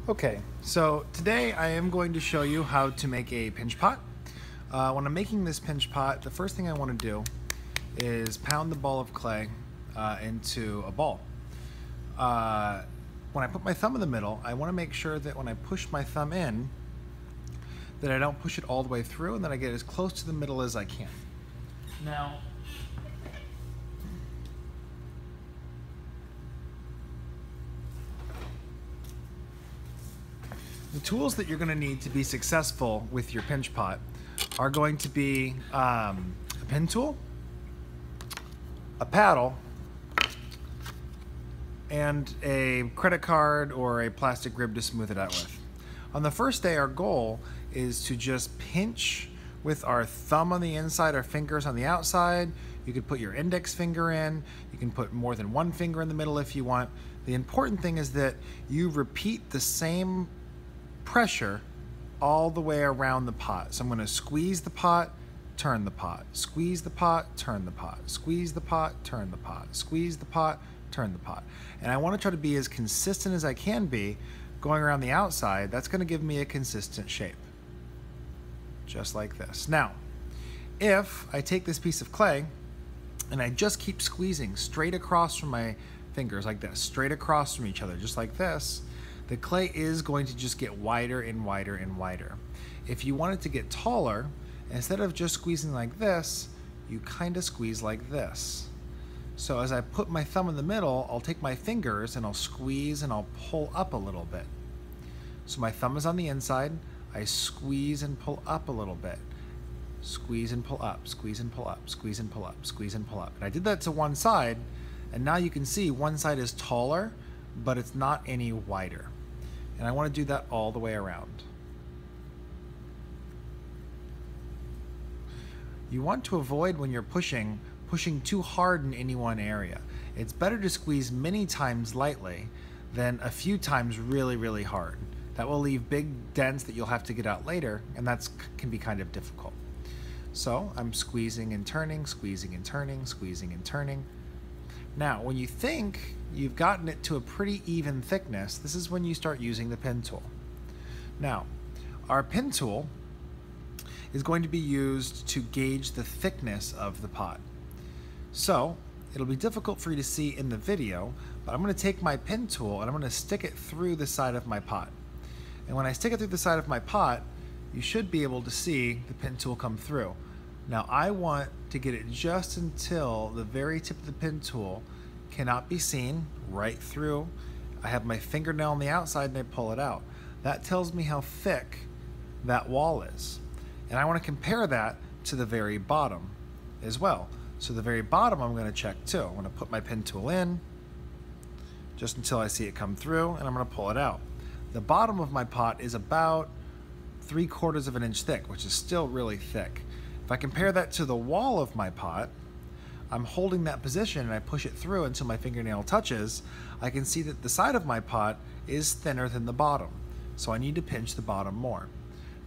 Okay, so today I am going to show you how to make a pinch pot. When I'm making this pinch pot, the first thing I want to do is pound the ball of clay into a ball. When I put my thumb in the middle, I want to make sure that when I push my thumb in, that I don't push it all the way through and that I get as close to the middle as I can. Now, the tools that you're going to need to be successful with your pinch pot are going to be a pin tool, a paddle, and a credit card or a plastic rib to smooth it out with. On the first day, our goal is to just pinch with our thumb on the inside, our fingers on the outside. You could put your index finger in. You can put more than one finger in the middle if you want. The important thing is that you repeat the same pressure all the way around the pot. So I'm going to squeeze the pot, turn the pot, squeeze the pot, turn the pot, squeeze the pot, turn the pot, squeeze the pot, turn the pot. And I want to try to be as consistent as I can be going around the outside. That's going to give me a consistent shape. Just like this. Now, if I take this piece of clay and I just keep squeezing straight across from my fingers like this, straight across from each other, just like this, the clay is going to just get wider and wider and wider. If you want it to get taller, instead of just squeezing like this, you kind of squeeze like this. So as I put my thumb in the middle, I'll take my fingers and I'll squeeze and I'll pull up a little bit. So my thumb is on the inside, I squeeze and pull up a little bit. Squeeze and pull up, squeeze and pull up, squeeze and pull up, squeeze and pull up. And I did that to one side, and now you can see one side is taller, but it's not any wider. And I want to do that all the way around. You want to avoid, when you're pushing too hard in any one area. It's better to squeeze many times lightly than a few times really, really hard. That will leave big dents that you'll have to get out later, and that can be kind of difficult. So I'm squeezing and turning, squeezing and turning, squeezing and turning. Now, when you think you've gotten it to a pretty even thickness, this is when you start using the pin tool. Now, our pin tool is going to be used to gauge the thickness of the pot. So, it'll be difficult for you to see in the video, but I'm going to take my pin tool and I'm going to stick it through the side of my pot. And when I stick it through the side of my pot, you should be able to see the pin tool come through. Now I want to get it just until the very tip of the pin tool cannot be seen right through. I have my fingernail on the outside and I pull it out. That tells me how thick that wall is. And I want to compare that to the very bottom as well. So the very bottom I'm going to check too. I'm going to put my pin tool in just until I see it come through, and I'm going to pull it out. The bottom of my pot is about 3/4 of an inch thick, which is still really thick. If I compare that to the wall of my pot, I'm holding that position and I push it through until my fingernail touches. I can see that the side of my pot is thinner than the bottom, so I need to pinch the bottom more.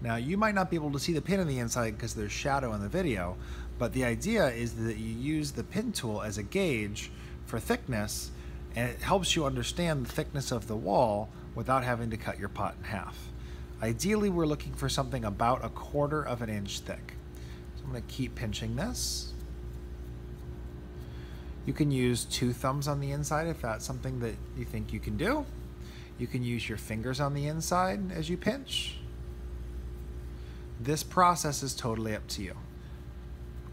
Now, you might not be able to see the pin on the inside because there's shadow in the video, but the idea is that you use the pin tool as a gauge for thickness, and it helps you understand the thickness of the wall without having to cut your pot in half. Ideally, we're looking for something about 1/4 of an inch thick. So I'm going to keep pinching this. You can use 2 thumbs on the inside if that's something that you think you can do. You can use your fingers on the inside as you pinch. This process is totally up to you.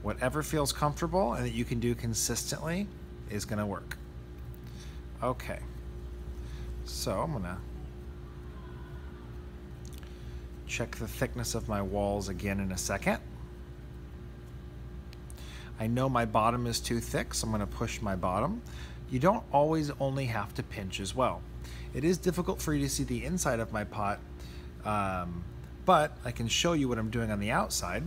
Whatever feels comfortable and that you can do consistently is going to work. Okay, so I'm going to check the thickness of my walls again in a second. I know my bottom is too thick, so I'm going to push my bottom. You don't always only have to pinch as well. It is difficult for you to see the inside of my pot, but I can show you what I'm doing on the outside.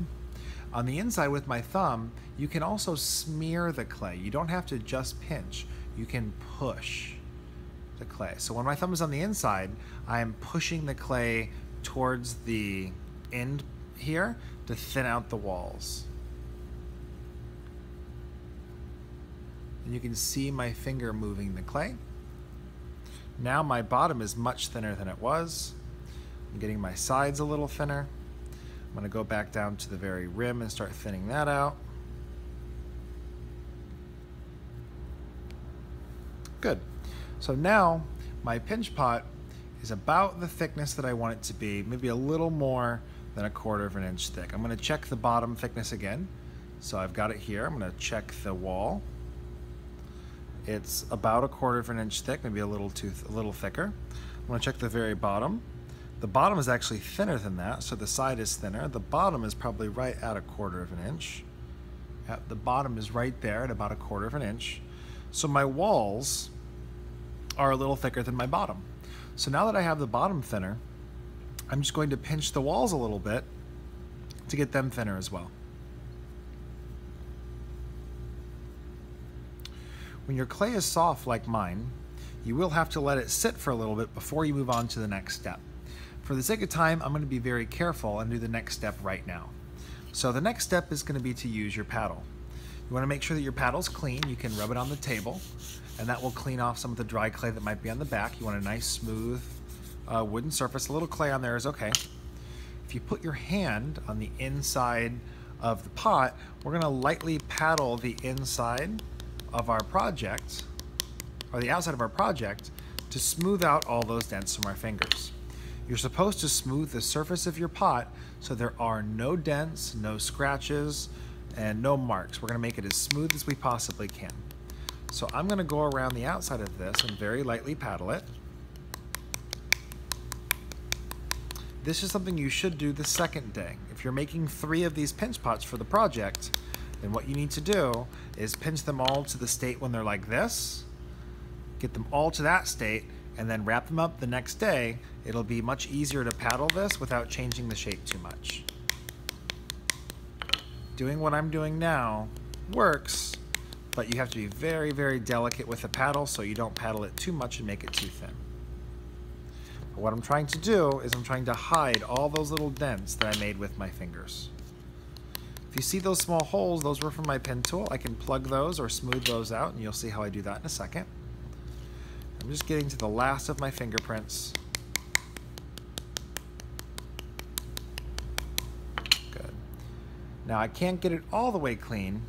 On the inside with my thumb, you can also smear the clay. You don't have to just pinch. You can push the clay. So when my thumb is on the inside, I am pushing the clay towards the end here to thin out the walls. And you can see my finger moving the clay. Now my bottom is much thinner than it was. I'm getting my sides a little thinner. I'm going to go back down to the very rim and start thinning that out. Good. So now my pinch pot is about the thickness that I want it to be, maybe a little more than 1/4 of an inch thick. I'm going to check the bottom thickness again. So I've got it here. I'm going to check the wall. It's about 1/4 of an inch thick, maybe a little thicker. I'm going to check the very bottom. The bottom is actually thinner than that, so the side is thinner. The bottom is probably right at 1/4 of an inch. Yep, the bottom is right there at about 1/4 of an inch. So my walls are a little thicker than my bottom. So now that I have the bottom thinner, I'm just going to pinch the walls a little bit to get them thinner as well. When your clay is soft like mine, you will have to let it sit for a little bit before you move on to the next step. For the sake of time, I'm going to be very careful and do the next step right now. So the next step is going to be to use your paddle. You want to make sure that your paddle's clean. You can rub it on the table, and that will clean off some of the dry clay that might be on the back. You want a nice smooth wooden surface. A little clay on there is okay. If you put your hand on the inside of the pot, we're going to lightly paddle the inside of our project, or the outside of our project, to smooth out all those dents from our fingers. You're supposed to smooth the surface of your pot so there are no dents, no scratches, and no marks. We're going to make it as smooth as we possibly can. So I'm going to go around the outside of this and very lightly paddle it. This is something you should do the second day. If you're making 3 of these pinch pots for the project, then what you need to do is pinch them all to the state when they're like this, get them all to that state, and then wrap them up the next day. It'll be much easier to paddle this without changing the shape too much. Doing what I'm doing now works, but you have to be very, very delicate with the paddle so you don't paddle it too much and make it too thin. But what I'm trying to do is I'm trying to hide all those little dents that I made with my fingers. If you see those small holes, those were from my pen tool. I can plug those or smooth those out, and you'll see how I do that in a second. I'm just getting to the last of my fingerprints. Good. Now I can't get it all the way clean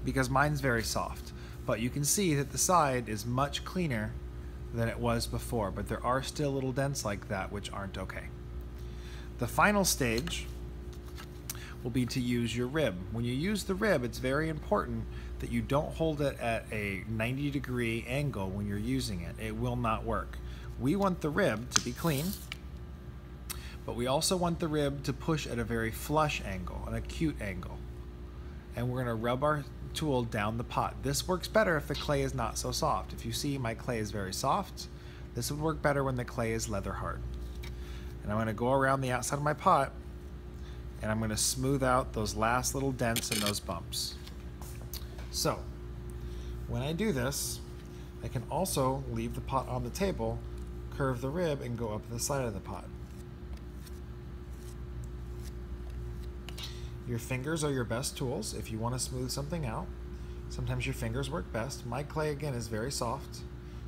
because mine's very soft, but you can see that the side is much cleaner than it was before, but there are still little dents like that which aren't okay. The final stage will be to use your rib. When you use the rib, it's very important that you don't hold it at a 90-degree angle when you're using it. It will not work. We want the rib to be clean, but we also want the rib to push at a very flush angle, an acute angle. And we're going to rub our tool down the pot. This works better if the clay is not so soft. If you see my clay is very soft, this would work better when the clay is leather hard. And I'm going to go around the outside of my pot, and I'm going to smooth out those last little dents and those bumps. So when I do this, I can also leave the pot on the table, curve the rib, and go up the side of the pot. Your fingers are your best tools if you want to smooth something out. Sometimes your fingers work best. My clay, again, is very soft,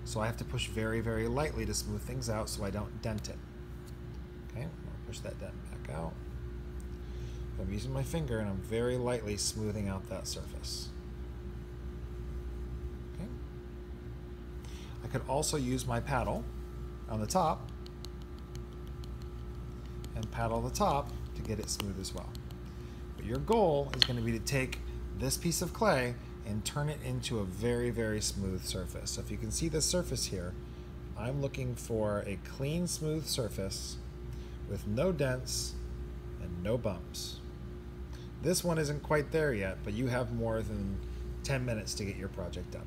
so I have to push very, very lightly to smooth things out so I don't dent it. Okay, I'm going to push that dent back out. I'm using my finger and I'm very lightly smoothing out that surface. Okay. I could also use my paddle on the top and paddle the top to get it smooth as well. But your goal is going to be to take this piece of clay and turn it into a very, very smooth surface. So if you can see the surface here, I'm looking for a clean, smooth surface with no dents and no bumps. This one isn't quite there yet, but you have more than 10 minutes to get your project done.